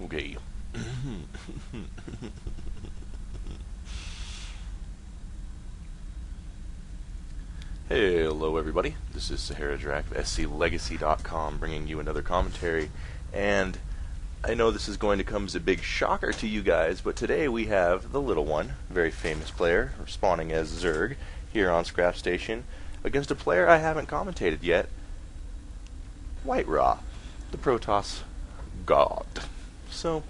Okay. Hello, everybody. This is SaharaDrac of SCLegacy.com bringing you another commentary. And I know this is going to come as a big shocker to you guys, but today we have the little one, very famous player, spawning as Zerg here on Scrap Station, against a player I haven't commentated yet, WhiteRaw, the Protoss God. So,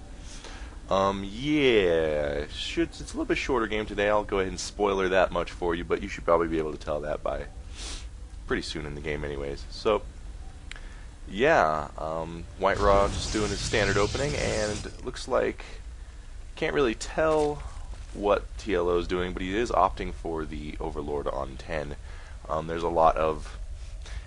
yeah, it's a little bit shorter game today. I'll go ahead and spoiler that much for you, but you should probably be able to tell that by pretty soon in the game anyways. So, yeah, WhiteRaw just doing his standard opening, and it looks like, can't really tell what TLO is doing, but he is opting for the Overlord on 10. There's a lot of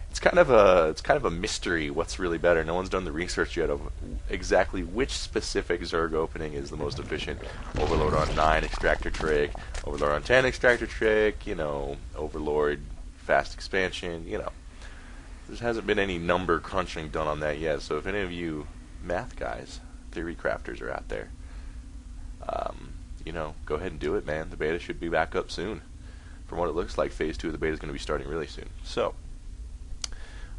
it's kind of a mystery what's really better. No one's done the research yet of exactly which specific Zerg opening is the most efficient. Overlord on 9, Extractor Trick. Overlord on 10, Extractor Trick. You know, Overlord, Fast Expansion. You know, there hasn't been any number crunching done on that yet. So if any of you math guys, theory crafters are out there, you know, go ahead and do it, man. The beta should be back up soon. From what it looks like, Phase 2 of the beta is going to be starting really soon. So,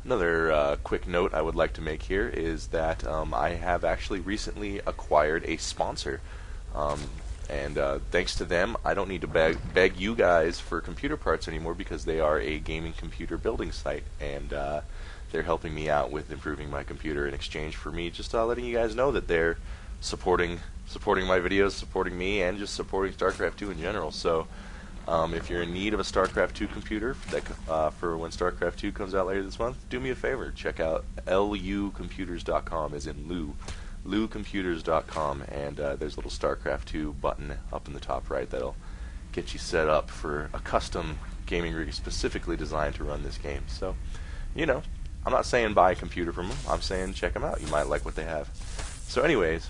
another quick note I would like to make here is that I have actually recently acquired a sponsor. And thanks to them, I don't need to beg you guys for computer parts anymore because they are a gaming computer building site. And they're helping me out with improving my computer in exchange for me just letting you guys know that they're supporting my videos, supporting me, and just supporting StarCraft 2 in general. So, if you're in need of a StarCraft 2 computer for when StarCraft 2 comes out later this month, do me a favor. Check out lucomputers.com, as in lucomputers.com, and there's a little StarCraft 2 button up in the top right that'll get you set up for a custom gaming rig specifically designed to run this game. So, you know, I'm not saying buy a computer from them. I'm saying check them out. You might like what they have. So anyways,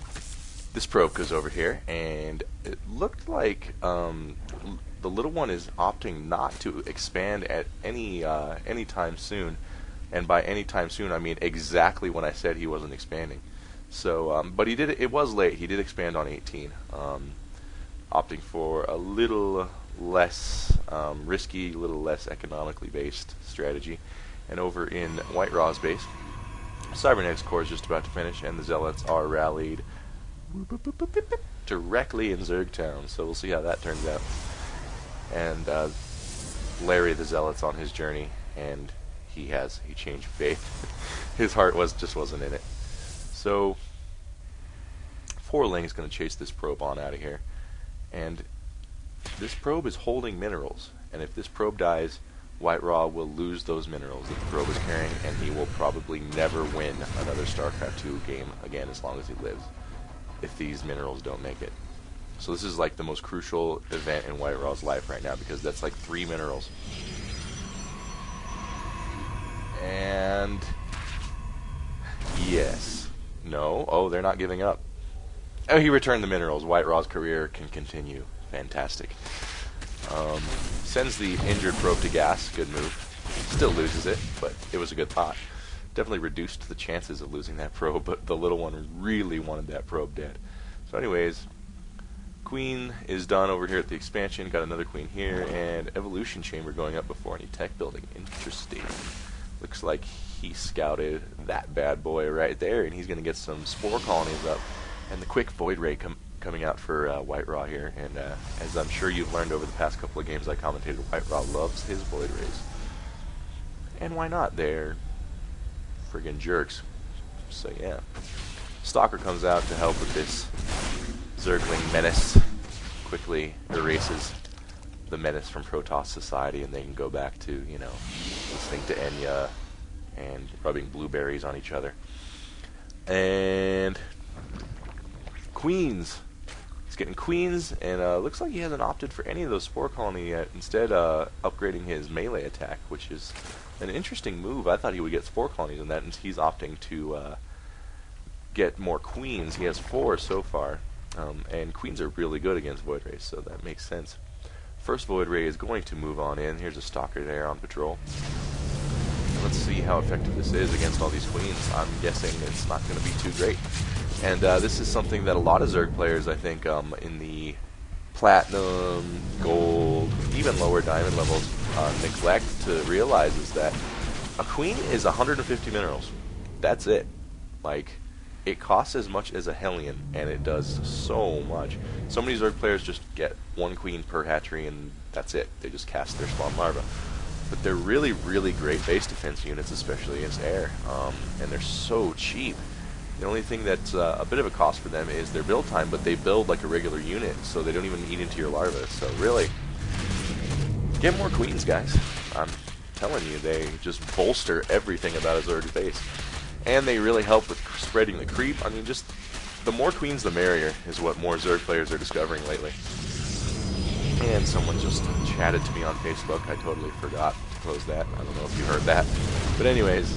this probe goes over here, and it looked like the little one is opting not to expand at any time soon, and by any time soon I mean exactly when I said he wasn't expanding. So, but he did. It was late. He did expand on 18, opting for a little less risky, a little less economically based strategy. And over in WhiteRaw's base, Cybernetics Core is just about to finish, and the Zealots are rallied directly in Zerg Town. So we'll see how that turns out. And Larry the Zealot's on his journey, and he changed faith. His heart just wasn't in it. So 4-Ling is going to chase this probe on out of here, and this probe is holding minerals. And if this probe dies, WhiteRaw will lose those minerals that the probe is carrying, and he will probably never win another StarCraft 2 game again as long as he lives, if these minerals don't make it. So this is like the most crucial event in WhiteRaw's life right now, because that's like 3 minerals. And yes. No. Oh, they're not giving up. Oh, he returned the minerals. WhiteRaw's career can continue. Fantastic. Sends the injured probe to gas. Good move. Still loses it, but it was a good thought. Definitely reduced the chances of losing that probe, but the little one really wanted that probe dead. So anyways, Queen is done over here at the expansion. Got another Queen here, and Evolution Chamber going up before any tech building. Interesting. Looks like he scouted that bad boy right there, and he's going to get some Spore Colonies up. And the quick Void Ray coming out for WhiteRaw here. And as I'm sure you've learned over the past couple of games I commentated, WhiteRaw loves his Void Rays. And why not? They're friggin' jerks. So yeah. Stalker comes out to help with this Zergling menace. Quickly erases the menace from Protoss society, and they can go back to, you know, listening to Enya and rubbing blueberries on each other. And Queens. He's getting Queens, and looks like he hasn't opted for any of those Spore Colony yet. Instead, upgrading his melee attack, which is an interesting move. I thought he would get Spore Colonies in that, and he's opting to get more Queens. He has 4 so far, and Queens are really good against Void Rays, so that makes sense. First Void Ray is going to move on in. Here's a Stalker there on patrol. let's see how effective this is against all these queens. I'm guessing it's not going to be too great. And this is something that a lot of Zerg players, I think, in the platinum, gold, even lower diamond levels neglect to realize is that a queen is 150 minerals. That's it. Like, it costs as much as a Hellion, and it does so much. So many Zerg players just get one queen per hatchery, and that's it. They just cast their spawn larva. But they're really, really great base defense units, especially against air, and they're so cheap. The only thing that's a bit of a cost for them is their build time, but they build like a regular unit, so they don't even eat into your larvae. So really, get more queens, guys. I'm telling you, they just bolster everything about a Zerg base. And they really help with spreading the creep. I mean, just the more queens, the merrier, is what more Zerg players are discovering lately. And someone just chatted to me on Facebook. I totally forgot to close that. I don't know if you heard that. But anyways,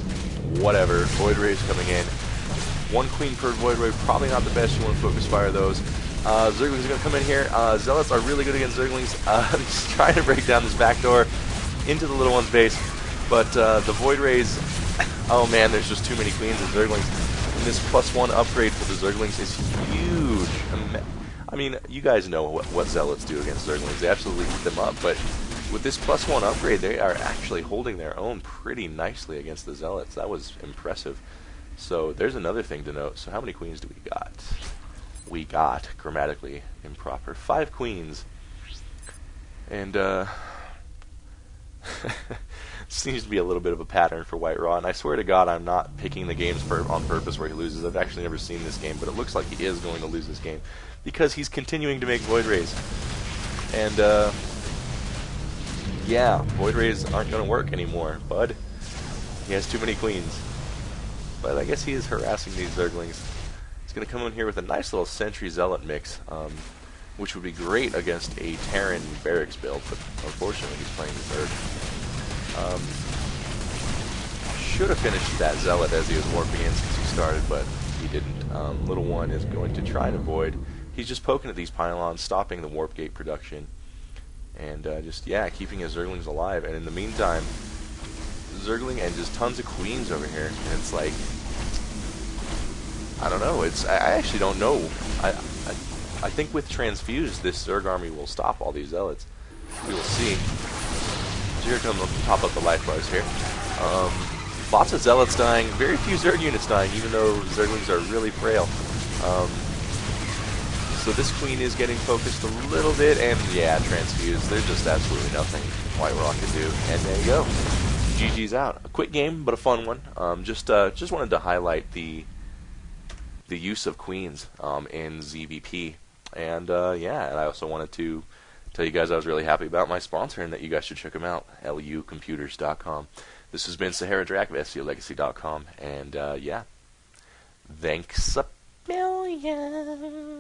whatever. Void Rays coming in. One queen per Void Ray, probably not the best. You want to focus fire those. Zerglings are going to come in here. Zealots are really good against Zerglings. Just trying to break down this back door into the little one's base. But the Void Rays... Oh man, there's just too many queens and Zerglings. And this +1 upgrade for the Zerglings is huge. I mean, you guys know what Zealots do against Zerglings. They absolutely eat them up. But with this +1 upgrade, they are actually holding their own pretty nicely against the Zealots. That was impressive. So there's another thing to note. So how many queens do we got? We got, grammatically improper, 5 queens. And, seems to be a little bit of a pattern for White Raw, and I swear to God I'm not picking the games on purpose where he loses. I've actually never seen this game, but it looks like he is going to lose this game because he's continuing to make Void Rays. And, yeah, Void Rays aren't going to work anymore, bud. He has too many queens. But I guess he is harassing these Zerglings. He's going to come in here with a nice little Sentry Zealot mix, which would be great against a Terran Barracks build, but unfortunately he's playing the Zerg. Should have finished that Zealot as he was warping in since he started, but he didn't. Little one is going to try and avoid. He's just poking at these pylons, stopping the warp gate production, and just, yeah, keeping his Zerglings alive. And in the meantime, Zergling and just tons of queens over here, and it's like, I don't know, I actually don't know. I think with Transfuse, this Zerg army will stop all these Zealots. We will see. So here come pop up the life bars here. Lots of Zealots dying, very few Zerg units dying, even though Zerglings are really frail. So this queen is getting focused a little bit, and yeah, Transfuse. There's just absolutely nothing White Raw can do. And there you go. GG's out. A quick game, but a fun one. Just wanted to highlight the use of queens in ZVP. And yeah, and I also wanted to tell you guys I was really happy about my sponsor and that you guys should check them out, lucomputers.com. This has been SaharaDrac of SCOlegacy.com, and yeah, thanks a million.